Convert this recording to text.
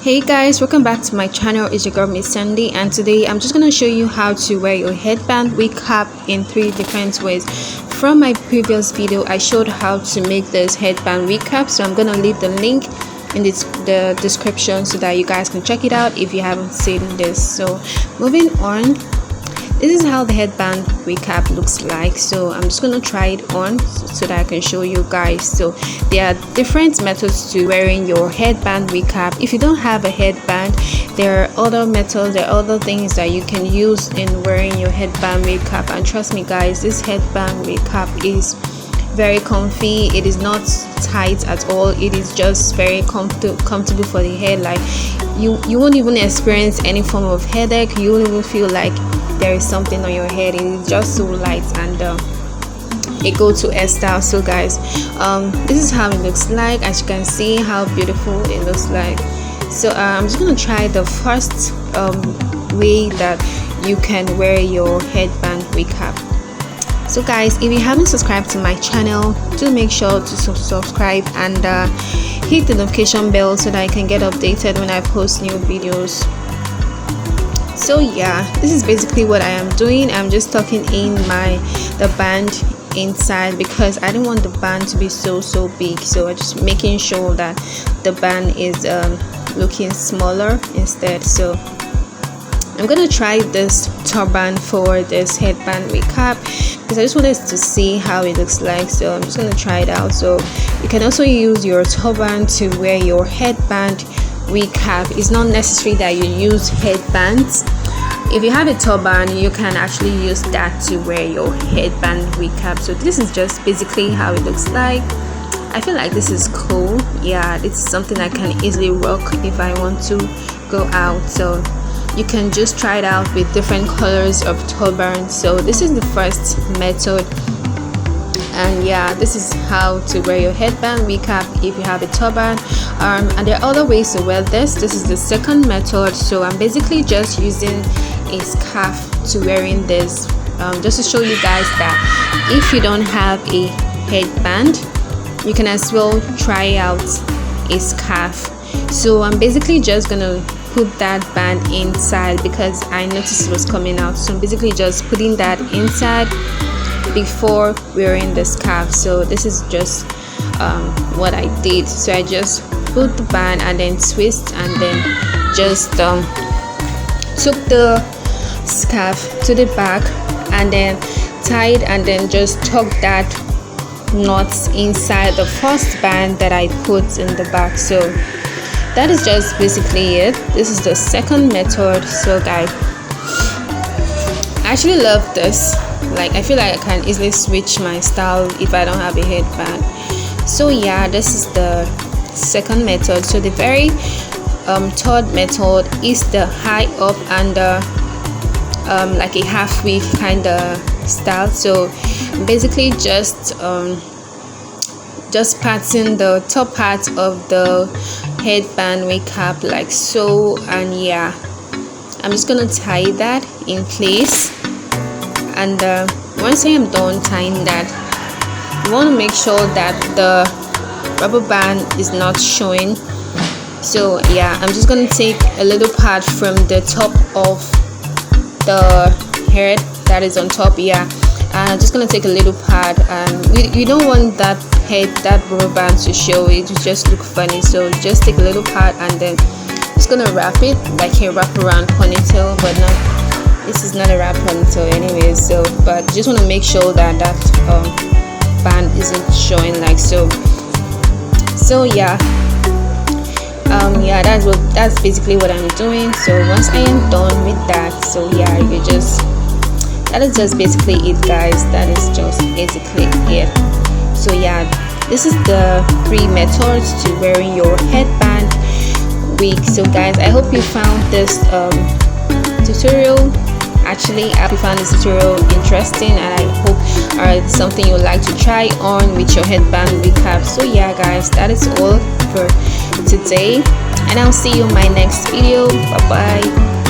Hey guys, welcome back to my channel. It's your girl Miss Sandy, and today I'm just going to show you how to wear your headband wig cap in 3 different ways. From my previous video I showed how to make this headband wig cap, so I'm going to leave the link in the description so that you guys can check it out if you haven't seen this. So moving on, this is how the headband wig cap looks like. So I'm just going to try it on so that I can show you guys. So there are different methods to wearing your headband wig cap. If you don't have a headband, there are other methods, there are other things that you can use in wearing your headband wig cap. And trust me guys, this headband wig cap is very comfy. It is not tight at all. It is just very comfortable for the hair. Like you won't even experience any form of headache. You won't even feel like there is something on your head. It is just so light and it goes to hairstyle. So guys, this is how it looks like. As you can see how beautiful it looks like. So I'm just gonna try the first way that you can wear your headband wig cap. So guys, if you haven't subscribed to my channel, do make sure to subscribe and hit the notification bell so that I can get updated when I post new videos. So yeah, this is basically what I am doing. I'm just tucking in the band inside because I don't want the band to be so big. So I'm just making sure that the band is looking smaller instead. So I'm gonna try this turban for this headband wig cap because I just wanted to see how it looks like. So I'm just gonna try it out. So you can also use your turban to wear your headband wig cap. It's not necessary that you use headbands. If you have a turban, you can actually use that to wear your headband wig cap. So this is just basically how it looks like. I feel like this is cool. Yeah, this is something I can easily rock if I want to go out. So you can just try it out with different colors of turban. So this is the first method, and yeah, this is how to wear your headband wig cap if you have a turban. And there are other ways to wear this. This is the second method. So I'm basically just using a scarf to wearing this, just to show you guys that if you don't have a headband, you can as well try out a scarf. So I'm basically just gonna put that band inside because I noticed it was coming out. So I'm basically just putting that inside before wearing the scarf. So this is just what I did. So I just put the band and then twist and then just took the scarf to the back and then tied and then just tuck that knots inside the first band that I put in the back. So that is just basically it. This is the second method. So guys, I actually love this. Like I feel like I can easily switch my style if I don't have a headband. So yeah, this is the second method. So the very third method is the high up and like a half wig kind of style. So basically just patting the top part of the headband wig cap like so, and yeah, I'm just gonna tie that in place. And once I am done tying that, you want to make sure that the rubber band is not showing. So yeah, I'm just gonna take a little part from the top of the hair that is on top. Yeah, I'm just gonna take a little part, and you don't want that rubber band to show. It will just look funny. So just take a little part and then just gonna wrap it like a wraparound ponytail, but not, this is not a wrap ponytail anyway. So but just want to make sure that band isn't showing like so. So yeah, yeah, that's basically what I'm doing. So once I am done with that, so yeah, that is just basically it guys. That is just basically it. So yeah, this is the 3 methods to wearing your headband wig. So guys, I hope you found this tutorial. Actually, I hope you found this tutorial interesting, and I hope it's something you would like to try on with your headband wig cap. So yeah guys, that is all for today, and I'll see you in my next video. Bye bye.